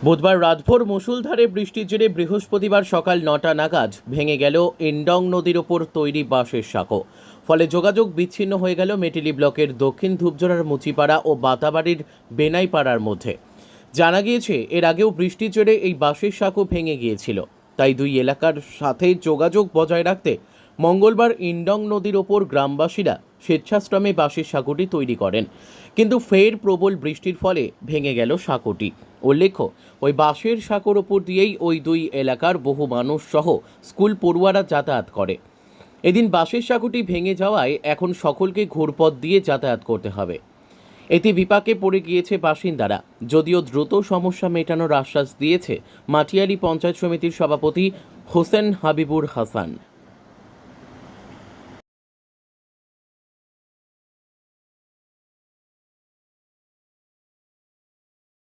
বুধবার রাতভর মুষলধারে বৃষ্টির জেরে বৃহস্পতিবার সকাল ৯টা নাগাদ ভেঙে গেল ইন্ডং নদীর ওপর তৈরি বাঁশের সাঁকো। ফলে যোগাযোগ বিচ্ছিন্ন হয়ে গেল মেটেলি ব্লকের দক্ষিণ ধূপজোড়ার মুচিপাড়া ও বাতাবাড়ির বেনাইপাড়ার মধ্যে। জানা গিয়েছে, এর আগেও বৃষ্টির জেরে এই বাঁশের সাঁকো ভেঙে গিয়েছিল। তাই দুই এলাকার সাথে যোগাযোগ বজায় রাখতে মঙ্গলবার ইন্ডং নদীর ওপর গ্রামবাসীরা স্বেচ্ছাশ্রমে বাঁশের সাঁকোটি তৈরি করেন। কিন্তু ফের প্রবল বৃষ্টির ফলে ভেঙে গেল সাঁকোটি। উল্লেখ্য, ওই বাঁশের সাঁকোর ওপর দিয়েই ওই দুই এলাকার বহু মানুষ সহ স্কুল পড়ুয়ারা যাতায়াত করে। এদিন বাঁশের সাঁকোটি ভেঙে যাওয়ায় এখন সকলকে ঘুরপথ দিয়ে যাতায়াত করতে হবে। এতে বিপাকে পড়ে গিয়েছে বাসিন্দারা। যদিও দ্রুত সমস্যা মেটানোর আশ্বাস দিয়েছে মাটিয়ারি পঞ্চায়েত সমিতির সভাপতি হোসেন হাবিবুর হাসান।